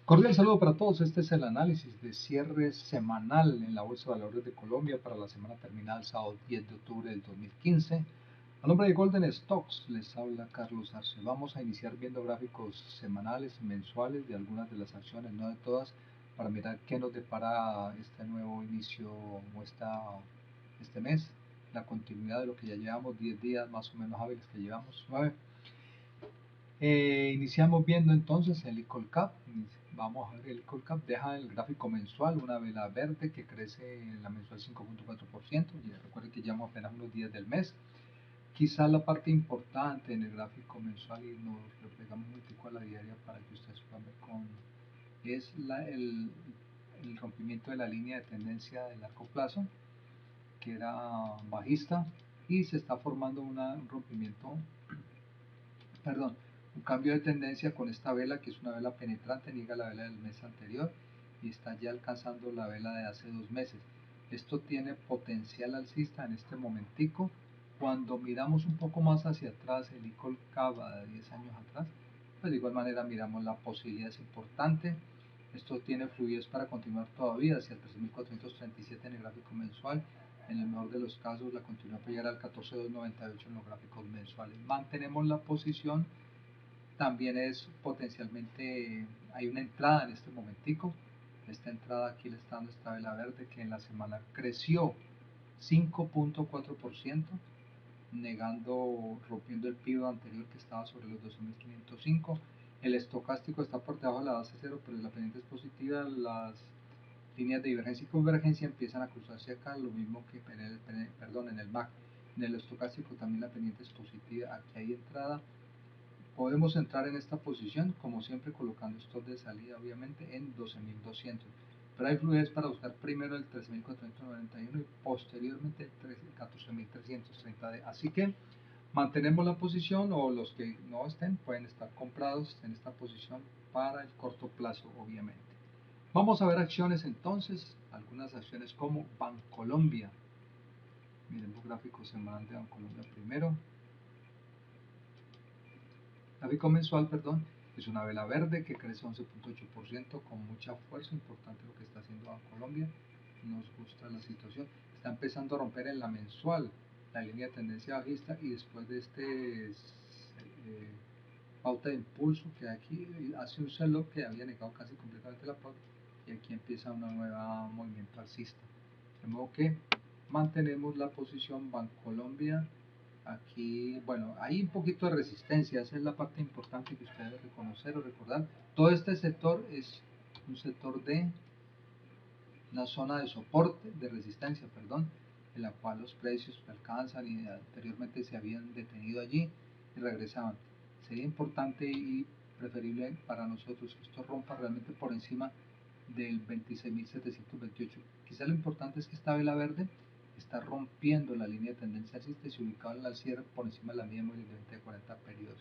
Cordial saludo para todos. Este es el análisis de cierre semanal en la Bolsa de Valores de Colombia para la semana terminada el sábado 10 de octubre del 2015. A nombre de Golden Stocks les habla Carlos Arce. Vamos a iniciar viendo gráficos semanales y mensuales de algunas de las acciones, no de todas, para mirar qué nos depara este nuevo inicio o este mes, la continuidad de lo que ya llevamos 10 días más o menos hábiles que llevamos, 9. Iniciamos viendo entonces el Colcap. Vamos a ver el Colcap. Deja el gráfico mensual una vela verde que crece en la mensual 5.4%. Y recuerden que llevamos apenas unos días del mes. Quizás la parte importante en el gráfico mensual, y nos replegamos un poco a la diaria para que ustedes puedan ver es el rompimiento de la línea de tendencia de largo plazo, que era bajista, y se está formando un rompimiento, perdón, un cambio de tendencia con esta vela, que es una vela penetrante, niega la vela del mes anterior y está ya alcanzando la vela de hace 2 meses. Esto tiene potencial alcista en este momentico. Cuando miramos un poco más hacia atrás el ICOL Cava de 10 años atrás, pues de igual manera miramos la posibilidad es importante. Esto tiene fluidez para continuar todavía hacia el 3.437 en el gráfico mensual. En el mejor de los casos, la continuidad puede llegar al 14.298 en los gráficos mensuales. Mantenemos la posición. También es potencialmente, hay una entrada en este momentico. Esta entrada aquí le está dando esta vela verde que en la semana creció 5.4%, negando, rompiendo el pivo anterior que estaba sobre los 12.505. El estocástico está por debajo de la base cero, pero la pendiente es positiva. Las líneas de divergencia y convergencia empiezan a cruzarse acá, lo mismo que en el MAC. En el estocástico también la pendiente es positiva. Aquí hay entrada. Podemos entrar en esta posición, como siempre, colocando stop de salida, obviamente, en 12.200. Pero hay fluidez para buscar primero el 13.491 y posteriormente el 14.330. Así que mantenemos la posición, o los que no estén pueden estar comprados en esta posición para el corto plazo, obviamente. Vamos a ver acciones entonces, algunas acciones como Bancolombia. Miren los gráficos semanal de Bancolombia primero. Gráfico mensual, perdón, es una vela verde que crece 11.8% con mucha fuerza. Importante lo que está haciendo Bancolombia. Nos gusta la situación. Está empezando a romper en la mensual la línea de tendencia bajista, y después de pauta de impulso que aquí hace un sell-off que había negado casi completamente la pauta, y aquí empieza una nueva movimiento alcista. De modo que mantenemos la posición Bancolombia. Aquí, bueno, hay un poquito de resistencia, esa es la parte importante que ustedes deben reconocer o recordar. Todo este sector es un sector de una zona de soporte, de resistencia, perdón, en la cual los precios alcanzan y anteriormente se habían detenido allí y regresaban. Sería importante y preferible para nosotros que esto rompa realmente por encima del 26.728. Quizá lo importante es que esta vela verde está rompiendo la línea de tendencia alcista y se ubicaba en la cierre por encima de la media móvil de 20 a 40 periodos.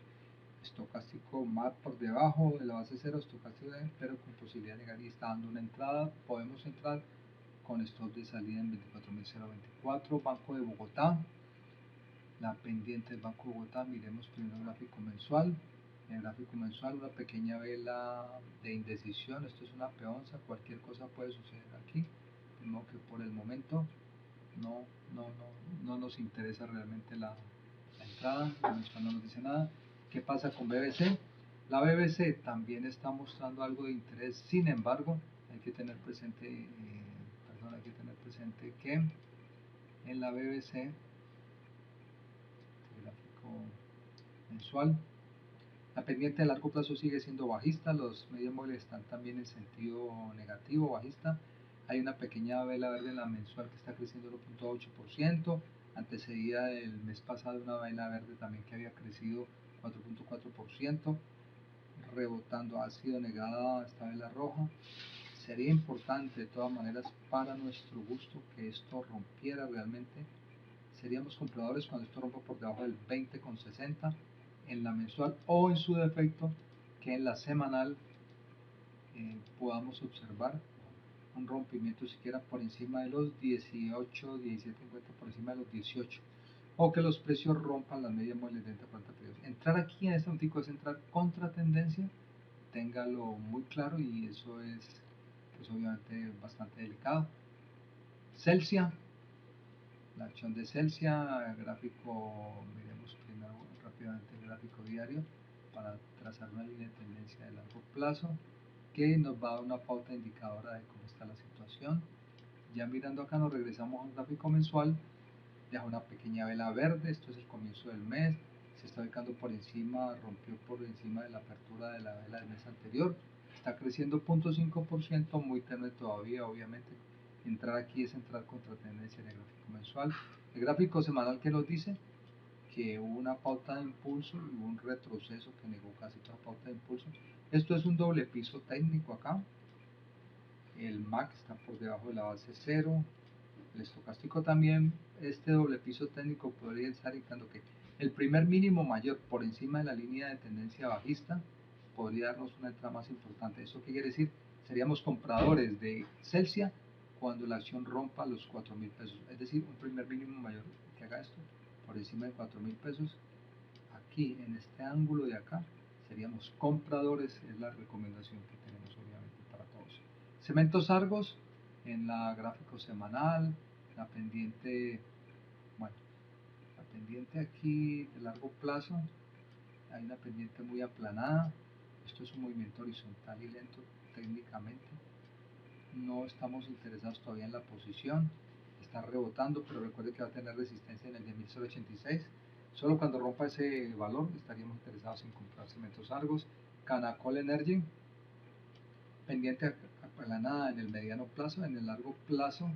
Estocástico más por debajo de la base cero, estocástico pero con posibilidad de llegar, y está dando una entrada. Podemos entrar con stop de salida en 24.024. Banco de Bogotá, la pendiente del Banco de Bogotá. Miremos primero el gráfico mensual. En el gráfico mensual una pequeña vela de indecisión. Esto es una peonza, cualquier cosa puede suceder aquí, de modo que por el momento no, no, no nos interesa realmente la entrada. La mensual no nos dice nada. ¿Qué pasa con BBC? La BBC también está mostrando algo de interés. Sin embargo, hay que tener presente, que en la BBC, el gráfico mensual, la pendiente de largo plazo sigue siendo bajista. Los medios móviles están también en sentido negativo, bajista. Hay una pequeña vela verde en la mensual que está creciendo 0.8%, antecedida del mes pasado una vela verde también que había crecido 4.4%, rebotando. Ha sido negada esta vela roja. Sería importante de todas maneras para nuestro gusto que esto rompiera realmente. Seríamos compradores cuando esto rompa por debajo del 20.60 en la mensual, o en su defecto que en la semanal podamos observar un rompimiento siquiera por encima de los 18, 17.50, por encima de los 18, o que los precios rompan las medias móviles de 30 40 periodos. Entrar aquí en este momento es entrar contra tendencia, téngalo muy claro, y eso es pues obviamente bastante delicado. Celsia, la acción de Celsia, gráfico, miremos primero rápidamente el gráfico diario para trazar una línea de tendencia de largo plazo que nos va a dar una pauta indicadora de cómo está la situación. Ya mirando acá nos regresamos a un gráfico mensual, deja una pequeña vela verde, esto es el comienzo del mes, se está ubicando por encima, rompió por encima de la apertura de la vela del mes anterior, está creciendo 0.5%, muy tenue todavía, obviamente. Entrar aquí es entrar contra tendencia en el gráfico mensual. El gráfico semanal, que nos dice que hubo una pauta de impulso y hubo un retroceso que negó casi toda pauta de impulso. Esto es un doble piso técnico acá, el MAC está por debajo de la base 0, el estocástico también. Este doble piso técnico podría estar indicando que el primer mínimo mayor por encima de la línea de tendencia bajista podría darnos una entrada más importante. ¿Eso qué quiere decir? Seríamos compradores de Celsia cuando la acción rompa los 4.000 pesos, es decir, un primer mínimo mayor que haga esto por encima de 4.000 pesos. Aquí en este ángulo de acá seríamos compradores, es la recomendación que tenemos obviamente para todos. Cementos Argos, en la gráfico semanal, la pendiente, bueno, la pendiente aquí de largo plazo, hay una pendiente muy aplanada, esto es un movimiento horizontal y lento técnicamente, no estamos interesados todavía en la posición, está rebotando, pero recuerde que va a tener resistencia en el de 1086. Solo cuando rompa ese valor estaríamos interesados en comprar Cementos Argos. Canacol Energy, pendiente aplanada en el mediano plazo. En el largo plazo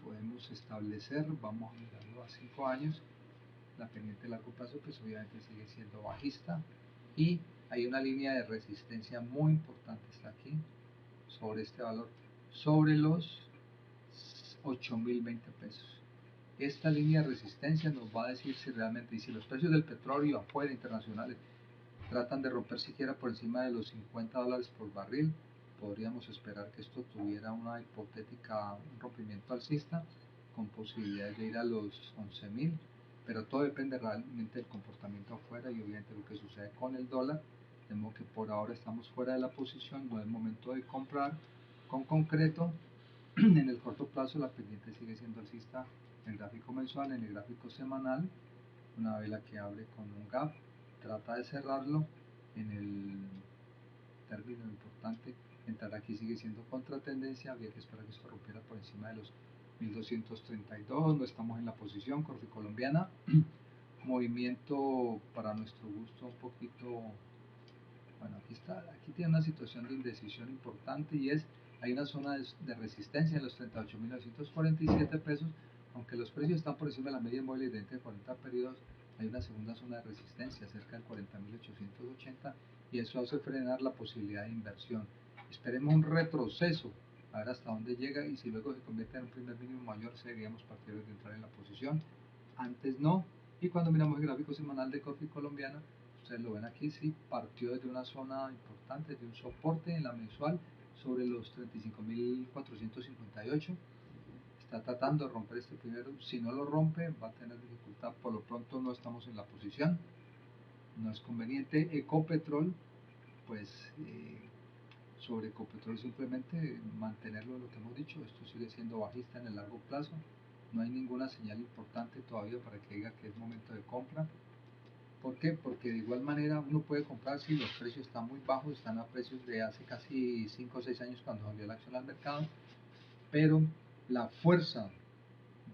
podemos establecer, vamos a mirarlo a 5 años, la pendiente de largo plazo pues obviamente sigue siendo bajista, y hay una línea de resistencia muy importante, está aquí, sobre este valor, sobre los 8.020 pesos. Esta línea de resistencia nos va a decir si realmente, y si los precios del petróleo afuera internacionales tratan de romper siquiera por encima de los $50 por barril, podríamos esperar que esto tuviera una hipotética, un rompimiento alcista con posibilidades de ir a los 11.000, pero todo depende realmente del comportamiento afuera y obviamente lo que sucede con el dólar, de modo que por ahora estamos fuera de la posición, no es momento de comprar con concreto. En el corto plazo la pendiente sigue siendo alcista en el gráfico mensual, en el gráfico semanal, una vela que abre con un gap, trata de cerrarlo en el término importante, entrar aquí sigue siendo contratendencia, habría que esperar que esto rompiera por encima de los 1232, no estamos en la posición. Corte colombiana, movimiento para nuestro gusto un poquito, bueno, aquí está, aquí tiene una situación de indecisión importante, y es, hay una zona de resistencia en los 38.947 pesos, aunque los precios están por encima de la media móvil de 20 40 periodos, hay una segunda zona de resistencia cerca del 40.880, y eso hace frenar la posibilidad de inversión. Esperemos un retroceso, a ver hasta dónde llega, y si luego se convierte en un primer mínimo mayor, seríamos partidarios de entrar en la posición, antes no. Y cuando miramos el gráfico semanal de Corfi colombiana, ustedes lo ven aquí, sí, partió desde una zona importante, de un soporte en la mensual sobre los 35.458, está tratando de romper este primero, si no lo rompe va a tener dificultad, por lo pronto no estamos en la posición, no es conveniente. Ecopetrol, pues sobre Ecopetrol simplemente mantenerlo, lo que hemos dicho, esto sigue siendo bajista en el largo plazo, no hay ninguna señal importante todavía para que diga que es momento de compra. ¿Por qué? Porque de igual manera uno puede comprar si los precios están muy bajos, están a precios de hace casi 5 o 6 años cuando salió la acción al mercado, pero la fuerza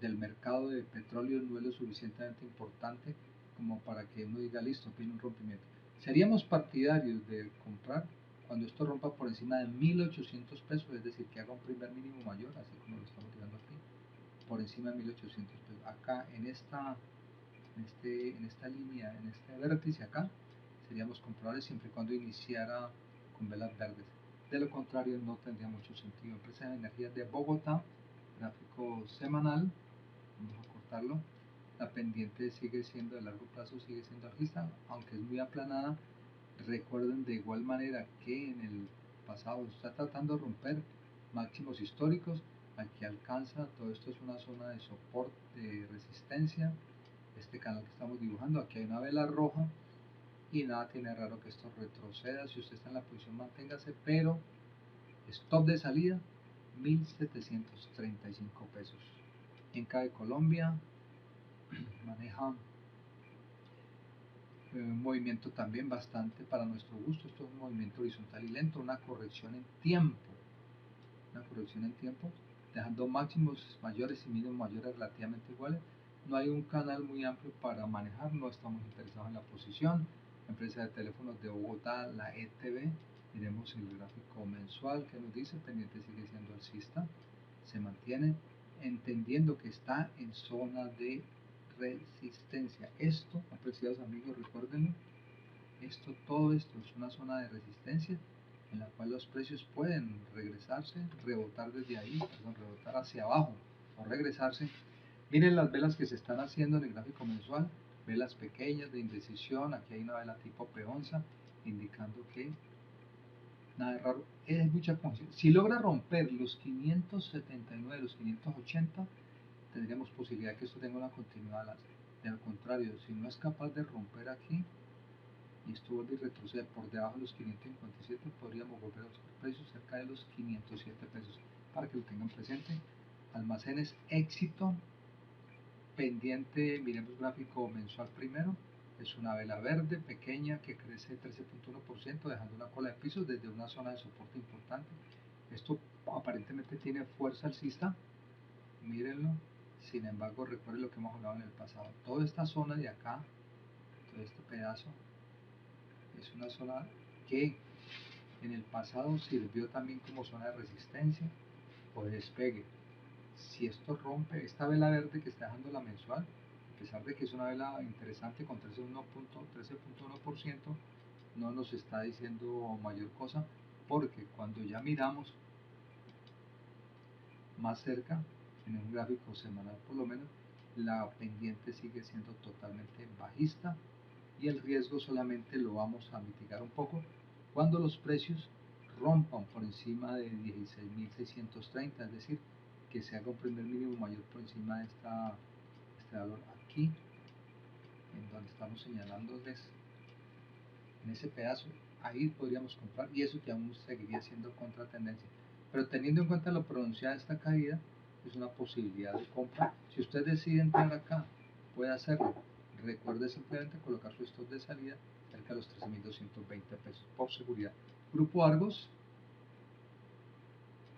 del mercado de petróleo no es lo suficientemente importante como para que uno diga listo, tiene un rompimiento. Seríamos partidarios de comprar cuando esto rompa por encima de 1.800 pesos, es decir, que haga un primer mínimo mayor, así como lo estamos tirando aquí, por encima de 1.800 pesos. Acá en esta línea, en este vértice acá, seríamos compradores siempre y cuando iniciara con velas verdes. De lo contrario, no tendría mucho sentido. Empresa de Energías de Bogotá, gráfico semanal, vamos a cortarlo. La pendiente sigue siendo de largo plazo, sigue siendo alcista, aunque es muy aplanada. Recuerden de igual manera que en el pasado está tratando de romper máximos históricos. Aquí alcanza, todo esto es una zona de soporte, de resistencia. Este canal que estamos dibujando, aquí hay una vela roja, y nada tiene raro que esto retroceda. Si usted está en la posición, manténgase, pero stop de salida 1.735 pesos. En CAE Colombia maneja un movimiento también bastante para nuestro gusto. Esto es un movimiento horizontal y lento, una corrección en tiempo, dejando máximos mayores y mínimos mayores relativamente iguales. No hay un canal muy amplio para manejar, no estamos interesados en la posición. Empresa de teléfonos de Bogotá, la ETB. Miremos el gráfico mensual que nos dice, pendiente sigue siendo alcista, se mantiene, entendiendo que está en zona de resistencia. Esto, apreciados amigos, recuérdenlo, todo esto es una zona de resistencia en la cual los precios pueden regresarse, rebotar desde ahí, rebotar hacia abajo o regresarse. Miren las velas que se están haciendo en el gráfico mensual, velas pequeñas de indecisión. Aquí hay una vela tipo peonza indicando que nada de raro, es mucha conciencia. Si logra romper los 579, los 580, tendríamos posibilidad de que esto tenga una continuidad al alza. De al contrario, si no es capaz de romper aquí y esto vuelve y retrocede por debajo de los 557, podríamos volver a buscar precios cerca de los 507 pesos, para que lo tengan presente. Almacenes Éxito, pendiente, miremos gráfico mensual primero. Es una vela verde pequeña que crece 13.1%, dejando una cola de pisos desde una zona de soporte importante. Esto aparentemente tiene fuerza alcista, mírenlo. Sin embargo, recuerden lo que hemos hablado en el pasado. Toda esta zona de acá, todo este pedazo, es una zona que en el pasado sirvió también como zona de resistencia o de despegue. Si esto rompe, esta vela verde que está dejando la mensual, a pesar de que es una vela interesante con 13.1%, no nos está diciendo mayor cosa, porque cuando ya miramos más cerca, en un gráfico semanal por lo menos, la pendiente sigue siendo totalmente bajista y el riesgo solamente lo vamos a mitigar un poco cuando los precios rompan por encima de 16.630, es decir, que se haga un primer mínimo mayor por encima de este valor aquí, en donde estamos señalándoles en ese pedazo. Ahí podríamos comprar y eso que aún seguiría siendo contra tendencia, pero teniendo en cuenta lo pronunciada de esta caída, es una posibilidad de compra. Si usted decide entrar acá, puede hacerlo. Recuerde simplemente colocar su stop de salida cerca de los 13.220 pesos por seguridad. Grupo Argos,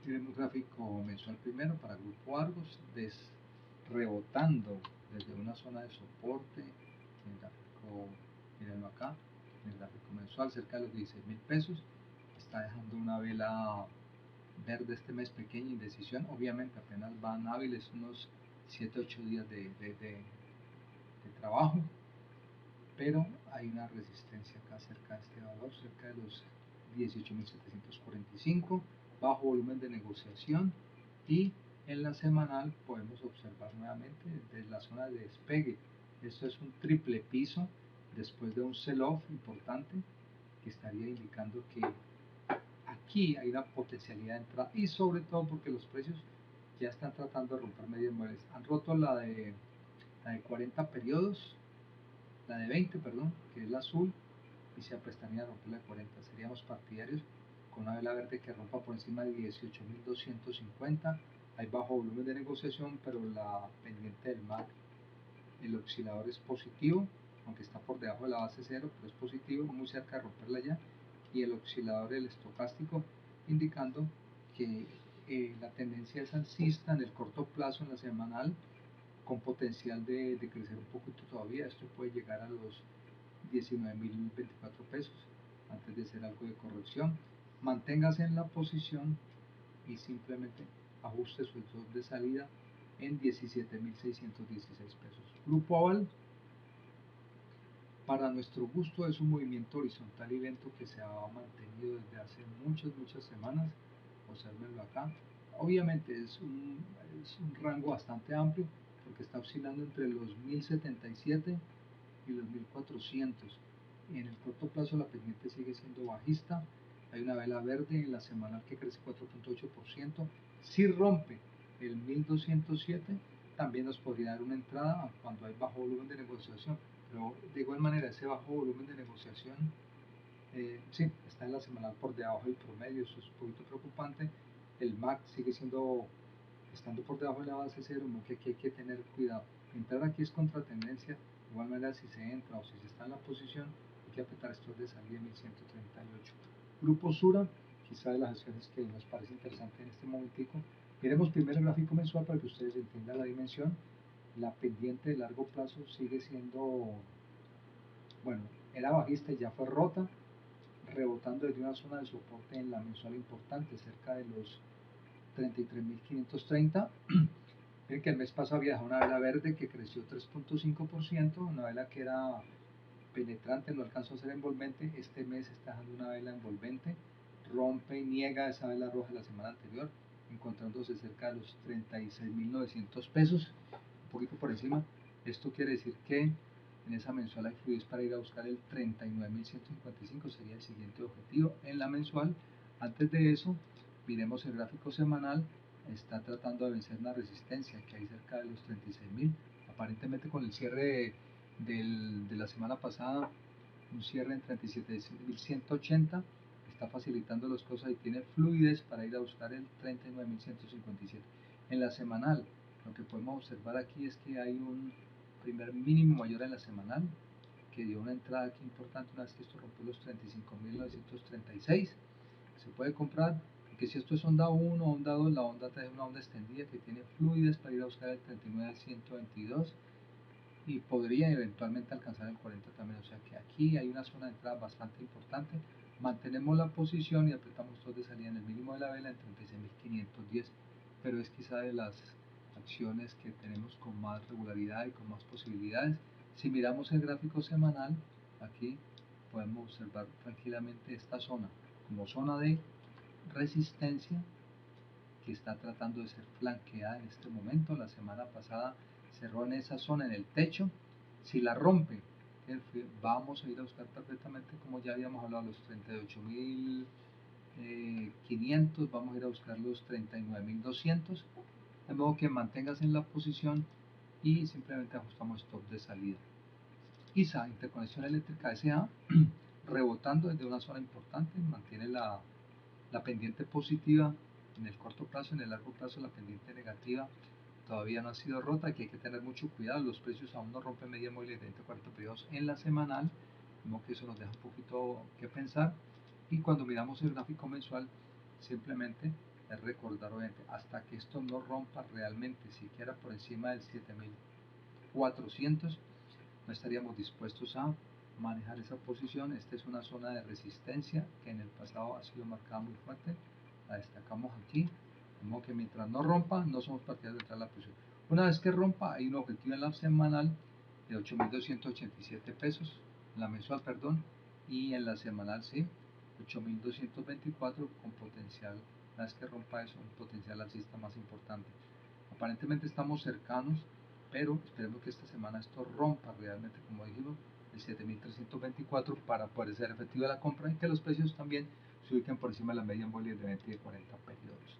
tenemos un gráfico mensual primero para Grupo Argos, rebotando desde una zona de soporte. El gráfico, mírenlo acá, en el gráfico mensual cerca de los 16.000 pesos. Está dejando una vela verde este mes pequeña, indecisión. Obviamente apenas van hábiles unos 7-8 días de trabajo, pero hay una resistencia acá cerca de este valor, cerca de los 18.745, bajo volumen de negociación, y en la semanal podemos observar nuevamente desde la zona de despegue. Esto es un triple piso después de un sell-off importante que estaría indicando que aquí hay una potencialidad de entrada, y sobre todo porque los precios ya están tratando de romper medias móviles. Han roto la de 40 periodos, la de 20, perdón, que es la azul, y se aprestaría a romper la de 40. Seríamos partidarios con una vela verde que rompa por encima de 18.250. Hay bajo volumen de negociación, pero la pendiente del MAC, el oscilador es positivo, aunque está por debajo de la base cero, pero es positivo, muy cerca de romperla ya. Y el oscilador, el estocástico, indicando que la tendencia es alcista en el corto plazo, en la semanal, con potencial de crecer un poquito todavía. Esto puede llegar a los 19.024 pesos antes de hacer algo de corrección. Manténgase en la posición y simplemente ajuste su stop de salida en 17.616 pesos. Grupo Aval, para nuestro gusto, es un movimiento horizontal y lento que se ha mantenido desde hace muchas semanas. Observenlo acá. Obviamente es un rango bastante amplio porque está oscilando entre los 1.077 y los 1.400. En el corto plazo la pendiente sigue siendo bajista. Hay una vela verde en la semanal que crece 4.8%. Si rompe el 1.207, también nos podría dar una entrada cuando hay bajo volumen de negociación. Pero de igual manera, ese bajo volumen de negociación, sí, está en la semanal por debajo del promedio, eso es un poquito preocupante. El MAC sigue estando por debajo de la base cero, que aquí hay que tener cuidado. Entrar aquí es contra tendencia, de igual manera si se entra o si se está en la posición, hay que apretar estos de salida 1138. Grupo Sura, quizá de las acciones que nos parece interesante en este momentico. Miremos primero el gráfico mensual para que ustedes entiendan la dimensión. La pendiente de largo plazo sigue siendo, bueno, era bajista y ya fue rota, rebotando desde una zona de soporte en la mensual importante, cerca de los 33.530. Miren que el mes pasado había dejado una vela verde que creció 3.5%, una vela que era penetrante, no alcanzó a ser envolvente. Este mes está dejando una vela envolvente, rompe y niega esa vela roja de la semana anterior, encontrándose cerca de los 36.900 pesos, un poquito por encima. Esto quiere decir que en esa mensual hay fluidez para ir a buscar el 39.155, sería el siguiente objetivo en la mensual. Antes de eso, miremos el gráfico semanal. Está tratando de vencer una resistencia que hay cerca de los 36.000, aparentemente con el cierre de la semana pasada, un cierre en 37.180, está facilitando las cosas y tiene fluidez para ir a buscar el 39.157. En la semanal, lo que podemos observar aquí es que hay un primer mínimo mayor en la semanal, que dio una entrada aquí importante una vez que esto rompió los 35.936. Se puede comprar, porque si esto es onda 1 o onda 2, la onda 3 es una onda extendida que tiene fluidez para ir a buscar el 39.122 y podría eventualmente alcanzar el 40 también, o sea que aquí hay una zona de entrada bastante importante. Mantenemos la posición y apretamos dos de salida en el mínimo de la vela en 36.510, pero es quizá de las acciones que tenemos con más regularidad y con más posibilidades. Si miramos el gráfico semanal, aquí podemos observar tranquilamente esta zona como zona de resistencia que está tratando de ser flanqueada en este momento. La semana pasada cerró en esa zona, en el techo. Si la rompe, vamos a ir a buscar perfectamente, como ya habíamos hablado, los 38.500, vamos a ir a buscar los 39.200, de modo que mantengas en la posición y simplemente ajustamos stop de salida. ISA, interconexión eléctrica SA, rebotando desde una zona importante, mantiene la pendiente positiva en el corto plazo. En el largo plazo la pendiente negativa todavía no ha sido rota, que hay que tener mucho cuidado. Los precios aún no rompen media móvil de 30 40 periodos en la semanal, como que eso nos deja un poquito que pensar. Y cuando miramos el gráfico mensual, simplemente es recordar, obviamente, hasta que esto no rompa realmente siquiera por encima del 7.400, no estaríamos dispuestos a manejar esa posición. Esta es una zona de resistencia que en el pasado ha sido marcada muy fuerte, la destacamos aquí, de modo que mientras no rompa no somos partidarios de entrar a la posición. Una vez que rompa hay un objetivo en la semanal de 8.287 pesos, en la mensual, perdón, y en la semanal sí, 8.224 con potencial, una vez que rompa eso, un potencial alcista más importante. Aparentemente estamos cercanos, pero esperemos que esta semana esto rompa realmente, como dijimos, el 7.324 para poder ser efectiva la compra y que los precios también se ubiquen por encima de la media móvil de 20 y 40 periodos.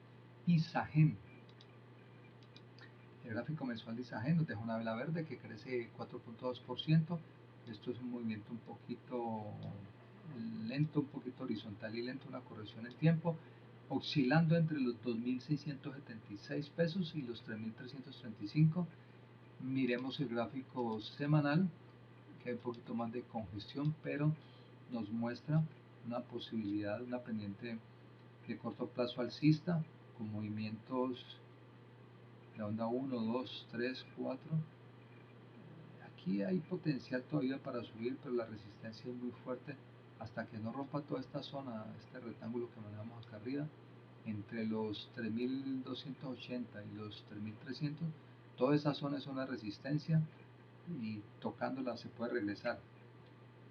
Isagen, el gráfico mensual de Isagen nos deja una vela verde que crece 4.2%. Esto es un movimiento un poquito lento, un poquito horizontal y lento, una corrección en tiempo, oscilando entre los 2.676 pesos y los 3.335. Miremos el gráfico semanal, que hay un poquito más de congestión, pero nos muestra una posibilidad, una pendiente de corto plazo alcista, con movimientos de onda 1, 2, 3, 4. Aquí hay potencial todavía para subir, pero la resistencia es muy fuerte hasta que no rompa toda esta zona, este rectángulo que manejamos acá arriba, entre los 3.280 y los 3.300. Toda esa zona es una resistencia y tocándola se puede regresar,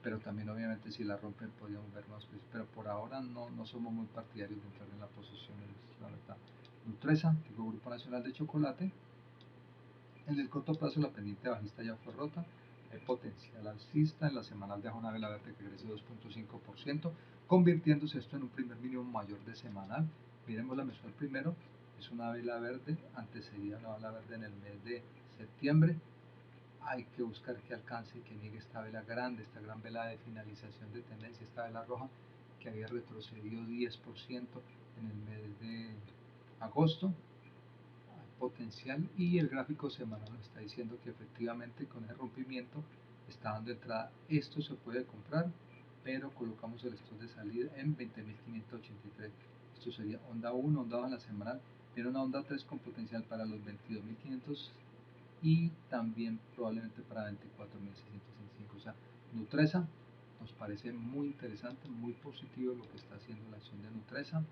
pero también obviamente si la rompen podríamos ver más precios, pero por ahora no somos muy partidarios de entrar en la posición, es la verdad. Nutresa, tipo Grupo Nacional de Chocolate, en el corto plazo la pendiente bajista ya fue rota, hay potencial alcista, en la semanal deja una vela verde que crece 2.5%, convirtiéndose esto en un primer mínimo mayor de semanal. Miremos la mensual primero, es una vela verde, antecedida a una vela verde en el mes de septiembre, hay que buscar que alcance y que llegue esta vela grande, esta gran vela de finalización de tendencia, esta vela roja que había retrocedido 10% en el mes de agosto. Hay potencial y el gráfico semanal nos está diciendo que efectivamente con el rompimiento está dando entrada. Esto se puede comprar, pero colocamos el stop de salida en 20.583. Esto sería onda 1, onda 2 en la semanal, pero una onda 3 con potencial para los 22.500 y también probablemente para 24.665. O sea, Nutresa nos parece muy interesante, muy positivo lo que está haciendo la acción de Nutresa.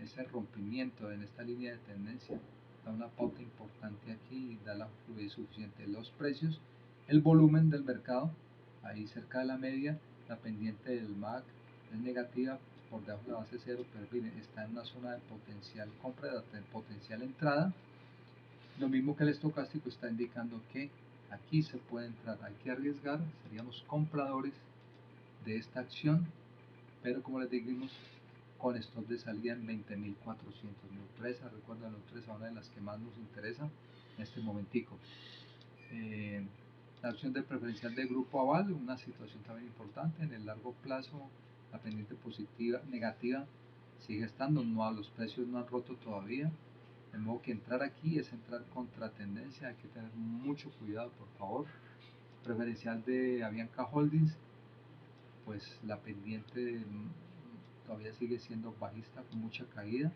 Ese rompimiento en esta línea de tendencia da una pauta importante aquí y da la fluidez suficiente. Los precios, el volumen del mercado, ahí cerca de la media, la pendiente del MAC es negativa por debajo de la base cero, pero miren, está en una zona de potencial compra, de potencial entrada. Lo mismo que el estocástico está indicando que aquí se puede entrar, hay que arriesgar, seríamos compradores de esta acción, pero como les dijimos, con stop de salida en 20.400. Nutresa, recuerda, Nutresa, una de las que más nos interesa en este momentico. La opción de preferencial de grupo aval, una situación también importante. En el largo plazo, la pendiente positiva, negativa sigue estando, los precios no han roto todavía. De modo que entrar aquí es entrar contra tendencia, hay que tener mucho cuidado, por favor. Preferencial de Avianca Holdings, pues la pendiente todavía sigue siendo bajista con mucha caída.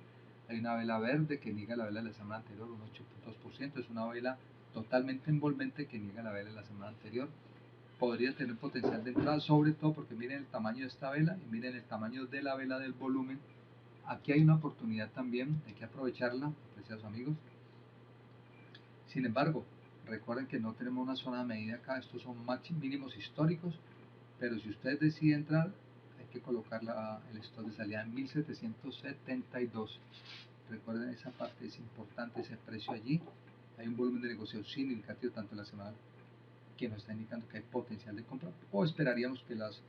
Hay una vela verde que niega la vela de la semana anterior, un 8.2%, es una vela totalmente envolvente que niega la vela de la semana anterior. Podría tener potencial de entrada, sobre todo porque miren el tamaño de esta vela y miren el tamaño de la vela del volumen. Aquí hay una oportunidad también, hay que aprovecharla, apreciados amigos. Sin embargo, recuerden que no tenemos una zona de medida acá, estos son mínimos históricos, pero si ustedes deciden entrar, hay que colocar el stop de salida en 1772. Recuerden, esa parte es importante, ese precio allí. Hay un volumen de negocio significativo tanto en la semana que nos está indicando que hay potencial de compra, o esperaríamos que las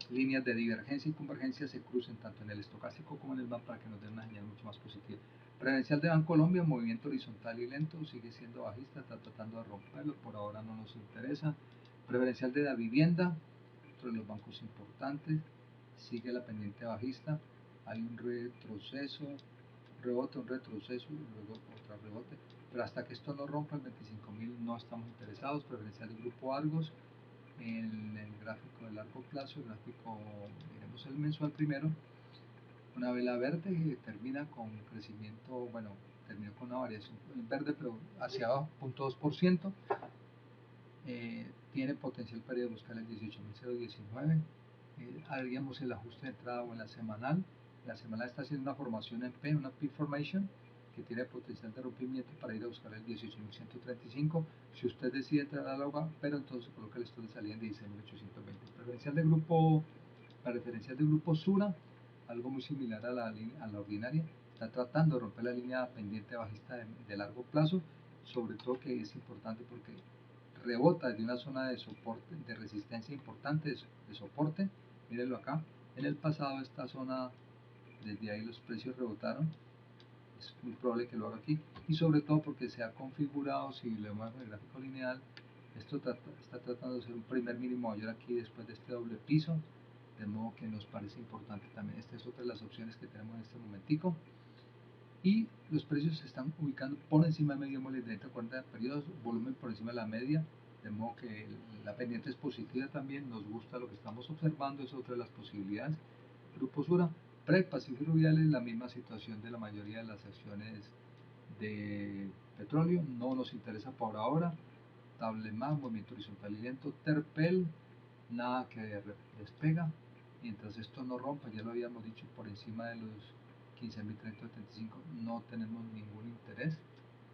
líneas de divergencia y convergencia se crucen tanto en el estocástico como en el MAP para que nos den una señal mucho más positiva. Preferencial de Bancolombia, movimiento horizontal y lento, sigue siendo bajista, está tratando de romperlo, por ahora no nos interesa. Preferencial de la vivienda, otro de los bancos importantes, sigue la pendiente bajista, hay un retroceso, rebote, un retroceso y luego otra rebote, pero hasta que esto no rompa el 25.000 no estamos interesados. Preferencial del grupo Argos, en el gráfico de largo plazo, el gráfico, miremos el mensual primero, una vela verde que termina con crecimiento, bueno, terminó con una variación verde pero hacia abajo, 0.2%, tiene potencial para ir a buscar el 18.019, haríamos el ajuste de entrada o en la semanal. La semanal está haciendo una formación en P, una P formation, que tiene potencial de rompimiento para ir a buscar el 18.135. Si usted decide entrar a la hoja, pero entonces coloca el stop de salida en 16.820. Preferencial de grupo Sura, algo muy similar a la ordinaria, está tratando de romper la línea pendiente bajista de largo plazo, sobre todo que es importante porque rebota de una zona de soporte, de resistencia importante, de soporte. Mírenlo acá, en el pasado esta zona, desde ahí los precios rebotaron, es muy probable que lo haga aquí, y sobre todo porque se ha configurado, si le muevo el gráfico lineal, esto está tratando de hacer un primer mínimo mayor aquí después de este doble piso, de modo que nos parece importante también. Esta es otra de las opciones que tenemos en este momentico, y los precios se están ubicando por encima de medio móvil de 30-40 periodos, volumen por encima de la media, de modo que la pendiente es positiva también, nos gusta lo que estamos observando, es otra de las posibilidades. Grupo Sura, Pacífico Rubiales, la misma situación de la mayoría de las acciones de petróleo, no nos interesa por ahora. Tablemán, movimiento horizontal y lento. Terpel, nada que despega, mientras esto no rompa, ya lo habíamos dicho, por encima de los 15.375 no tenemos ningún interés.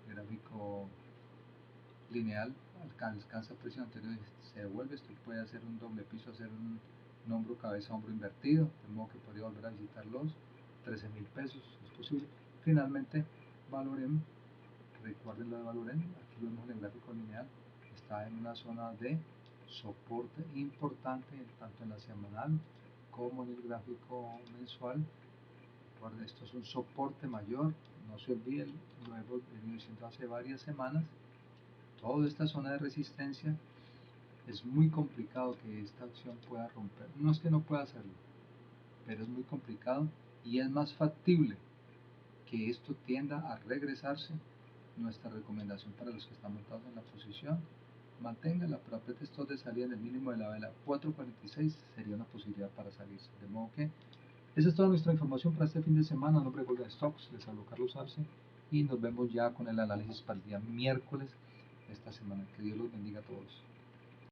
El gráfico lineal alcanza precio anterior y se devuelve. Esto puede hacer un doble piso, hacer un hombro, cabeza, hombro invertido, de modo que podría volver a visitar los 13.000 pesos, es posible. Finalmente, Valorem, recuerden la de Valorem, aquí lo vemos en el gráfico lineal, está en una zona de soporte importante, tanto en la semanal como en el gráfico mensual. Recuerden, esto es un soporte mayor, no se olviden, lo hemos venido diciendo hace varias semanas. toda esta zona de resistencia, es muy complicado que esta acción pueda romper. No es que no pueda hacerlo, pero es muy complicado y es más factible que esto tienda a regresarse. Nuestra recomendación para los que están montados en la posición: manténgala, pero apriete estos de salida en el mínimo de la vela 4.46, sería una posibilidad para salirse. De modo que esa es toda nuestra información para este fin de semana. A nombre de Golden Stocks, les hablo Carlos Arce y nos vemos ya con el análisis para el día miércoles de esta semana. Que Dios los bendiga a todos.